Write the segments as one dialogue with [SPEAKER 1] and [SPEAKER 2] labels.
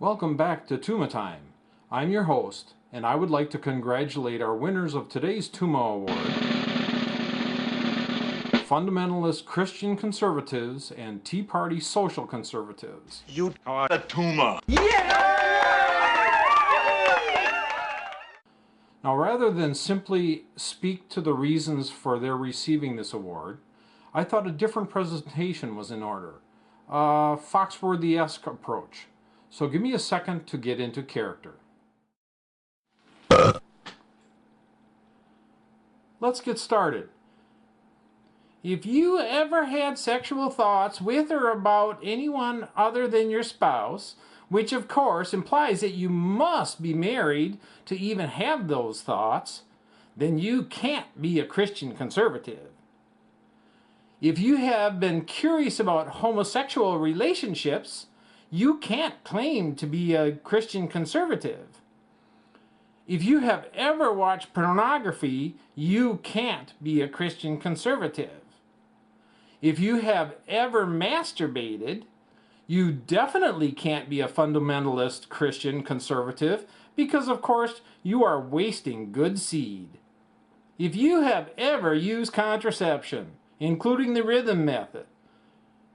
[SPEAKER 1] Welcome back to TOOMA Time. I'm your host, and I would like to congratulate our winners of today's TOOMA Award. Fundamentalist Christian Conservatives and Tea Party Social Conservatives.
[SPEAKER 2] You are a TOOMA.
[SPEAKER 1] Now, rather than simply speak to the reasons for their receiving this award, I thought a different presentation was in order. A Foxworthy-esque approach. So give me a second to get into character. Let's get started. If you ever had sexual thoughts with or about anyone other than your spouse, which of course implies that you must be married to even have those thoughts, then you can't be a Christian conservative. If you have been curious about homosexual relationships, you can't claim to be a Christian conservative. If you have ever watched pornography, you can't be a Christian conservative. If you have ever masturbated, you definitely can't be a fundamentalist Christian conservative because, of course, you are wasting good seed. If you have ever used contraception, including the rhythm method,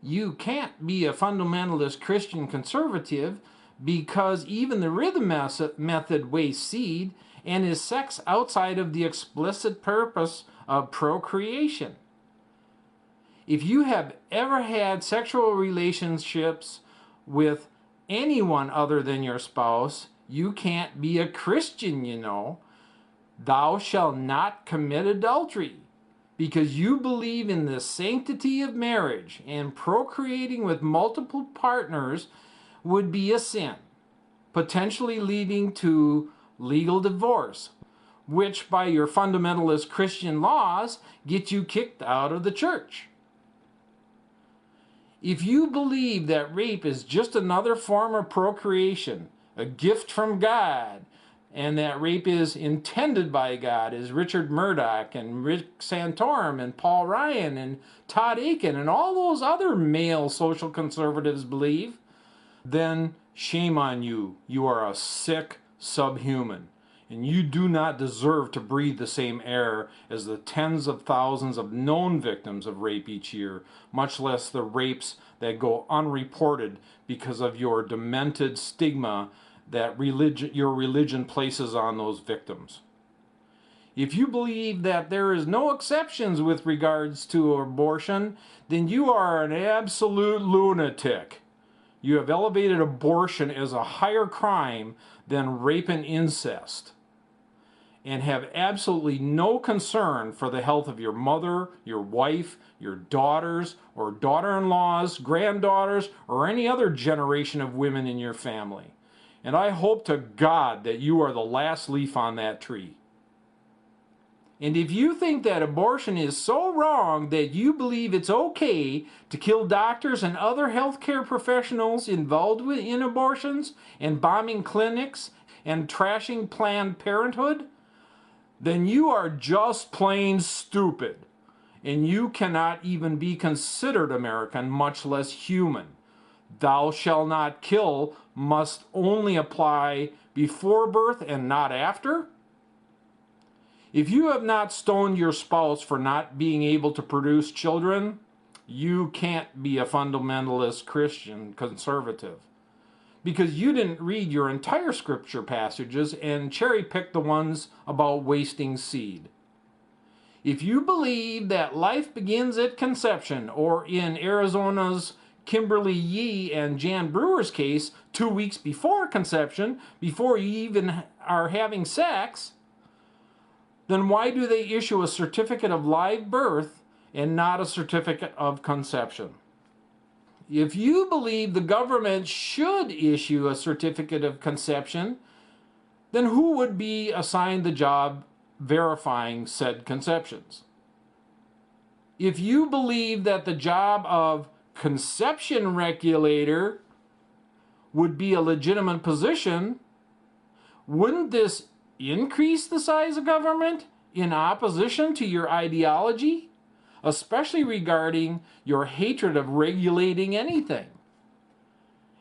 [SPEAKER 1] you can't be a fundamentalist Christian conservative because even the rhythm method wastes seed and is sex outside of the explicit purpose of procreation. If you have ever had sexual relationships with anyone other than your spouse, you can't be a Christian, you know. Thou shalt not commit adultery, because you believe in the sanctity of marriage, and procreating with multiple partners would be a sin, potentially leading to legal divorce, which by your fundamentalist Christian laws get you kicked out of the church. If you believe that rape is just another form of procreation, a gift from God, and that rape is intended by God, as Richard Murdoch and Rick Santorum and Paul Ryan and Todd Akin and all those other male social conservatives believe, then shame on you. You are a sick subhuman, and you do not deserve to breathe the same air as the tens of thousands of known victims of rape each year, much less the rapes that go unreported because of your demented stigma that your religion places on those victims. If you believe that there is no exceptions with regards to abortion, then you are an absolute lunatic. You have elevated abortion as a higher crime than rape and incest, and have absolutely no concern for the health of your mother, your wife, your daughters, or daughter-in-laws, granddaughters, or any other generation of women in your family. And I hope to God that you are the last leaf on that tree. And if you think that abortion is so wrong that you believe it's okay to kill doctors and other healthcare professionals involved in abortions and bombing clinics and trashing Planned Parenthood, then you are just plain stupid. And you cannot even be considered American, much less human. Thou shalt not kill must only apply before birth and not after? If you have not stoned your spouse for not being able to produce children, you can't be a fundamentalist Christian conservative, because you didn't read your entire scripture passages and cherry-pick the ones about wasting seed. If you believe that life begins at conception, or in Arizona's Kimberly Yee and Jan Brewer's case, 2 weeks before conception, before you even are having sex, then why do they issue a certificate of live birth and not a certificate of conception? If you believe the government should issue a certificate of conception, then who would be assigned the job verifying said conceptions? If you believe that the job of conception regulator would be a legitimate position, wouldn't this increase the size of government in opposition to your ideology, especially regarding your hatred of regulating anything?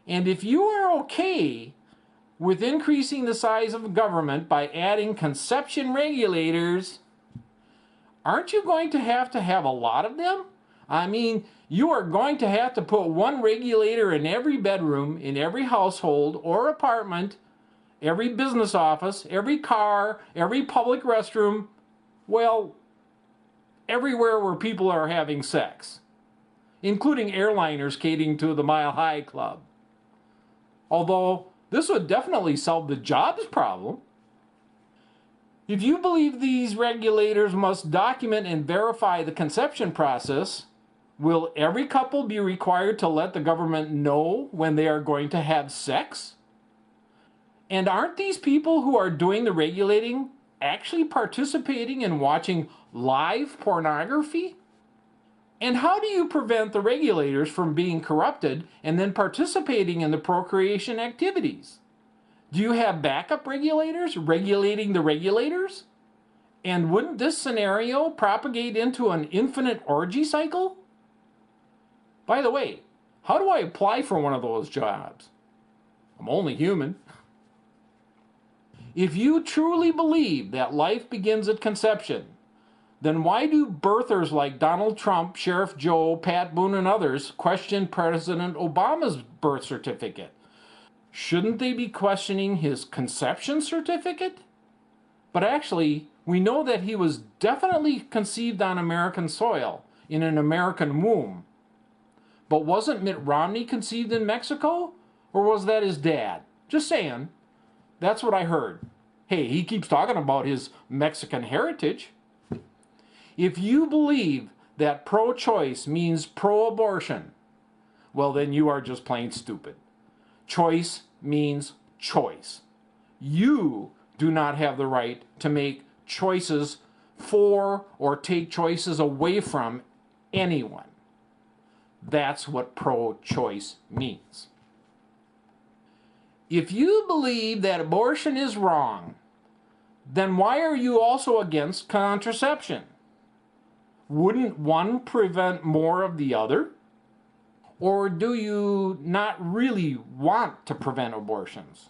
[SPEAKER 1] And if you are okay with increasing the size of government by adding conception regulators, aren't you going to have a lot of them? I mean, you are going to have to put one regulator in every bedroom, in every household or apartment, every business office, every car, every public restroom, well, everywhere where people are having sex, including airliners catering to the Mile High Club. Although, this would definitely solve the jobs problem. If you believe these regulators must document and verify the conception process, will every couple be required to let the government know when they are going to have sex? And aren't these people who are doing the regulating actually participating in watching live pornography? And how do you prevent the regulators from being corrupted and then participating in the procreation activities? Do you have backup regulators regulating the regulators? And wouldn't this scenario propagate into an infinite orgy cycle? By the way, how do I apply for one of those jobs? I'm only human. If you truly believe that life begins at conception, then why do birthers like Donald Trump, Sheriff Joe, Pat Boone, and others question President Obama's birth certificate? Shouldn't they be questioning his conception certificate? But actually, we know that he was definitely conceived on American soil, in an American womb. But wasn't Mitt Romney conceived in Mexico? Or was that his dad? Just saying. That's what I heard. Hey, he keeps talking about his Mexican heritage. If you believe that pro-choice means pro-abortion, well, then you are just plain stupid. Choice means choice. You do not have the right to make choices for or take choices away from anyone. That's what pro-choice means. If you believe that abortion is wrong, then why are you also against contraception? Wouldn't one prevent more of the other? Or do you not really want to prevent abortions?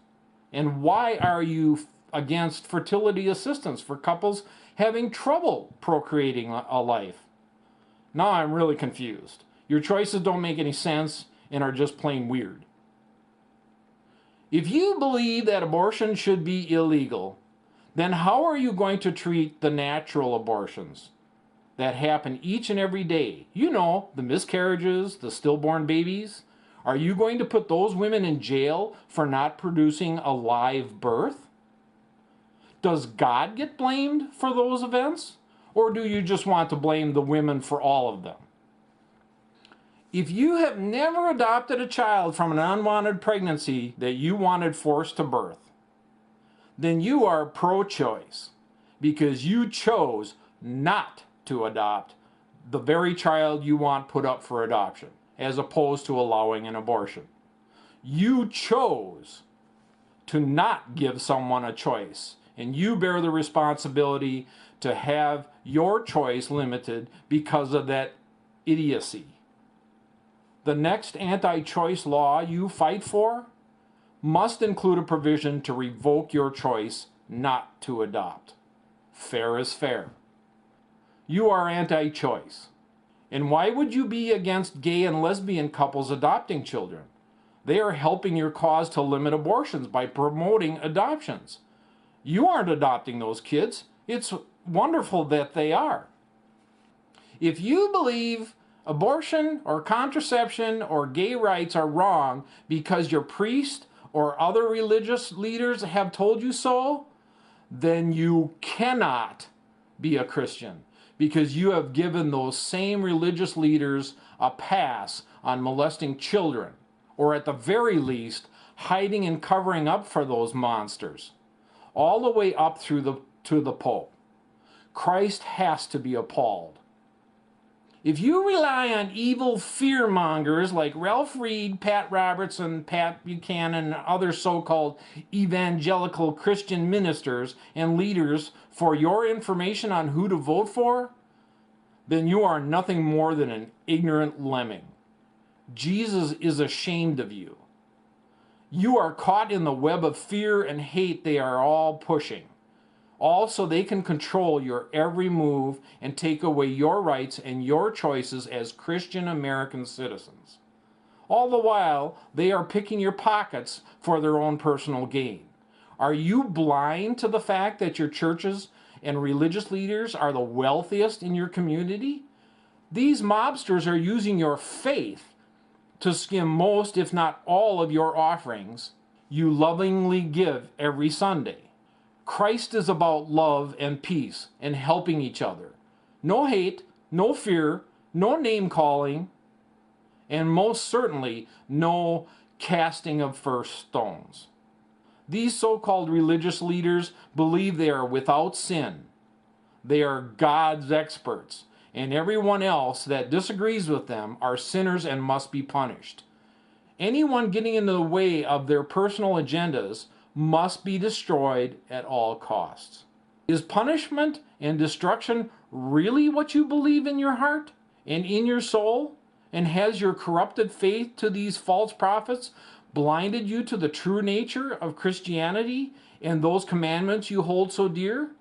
[SPEAKER 1] And why are you against fertility assistance for couples having trouble procreating a life? Now I'm really confused. Your choices don't make any sense and are just plain weird. If you believe that abortion should be illegal, then how are you going to treat the natural abortions that happen each and every day? You know, the miscarriages, the stillborn babies. Are you going to put those women in jail for not producing a live birth? Does God get blamed for those events? Or do you just want to blame the women for all of them? If you have never adopted a child from an unwanted pregnancy that you wanted forced to birth, then you are pro-choice because you chose not to adopt the very child you want put up for adoption, as opposed to allowing an abortion. You chose to not give someone a choice, and you bear the responsibility to have your choice limited because of that idiocy. The next anti-choice law you fight for must include a provision to revoke your choice not to adopt. Fair is fair. You are anti-choice. And why would you be against gay and lesbian couples adopting children? They are helping your cause to limit abortions by promoting adoptions. You aren't adopting those kids. It's wonderful that they are. If you believe abortion or contraception or gay rights are wrong because your priest or other religious leaders have told you so, then you cannot be a Christian, because you have given those same religious leaders a pass on molesting children, or at the very least, hiding and covering up for those monsters, all the way up through to the Pope. Christ has to be appalled. If you rely on evil fear-mongers like Ralph Reed, Pat Robertson, Pat Buchanan, and other so-called evangelical Christian ministers and leaders for your information on who to vote for, then you are nothing more than an ignorant lemming. Jesus is ashamed of you. You are caught in the web of fear and hate they are all pushing. Also, they can control your every move and take away your rights and your choices as Christian American citizens. All the while, they are picking your pockets for their own personal gain. Are you blind to the fact that your churches and religious leaders are the wealthiest in your community? These mobsters are using your faith to skim most, if not all, of your offerings you lovingly give every Sunday. Christ is about love and peace and helping each other. No hate, no fear, no name calling, and most certainly no casting of first stones. These so-called religious leaders believe they are without sin. They are God's experts, and everyone else that disagrees with them are sinners and must be punished. Anyone getting in the way of their personal agendas must be destroyed at all costs. Is punishment and destruction really what you believe in your heart and in your soul? And has your corrupted faith to these false prophets blinded you to the true nature of Christianity and those commandments you hold so dear?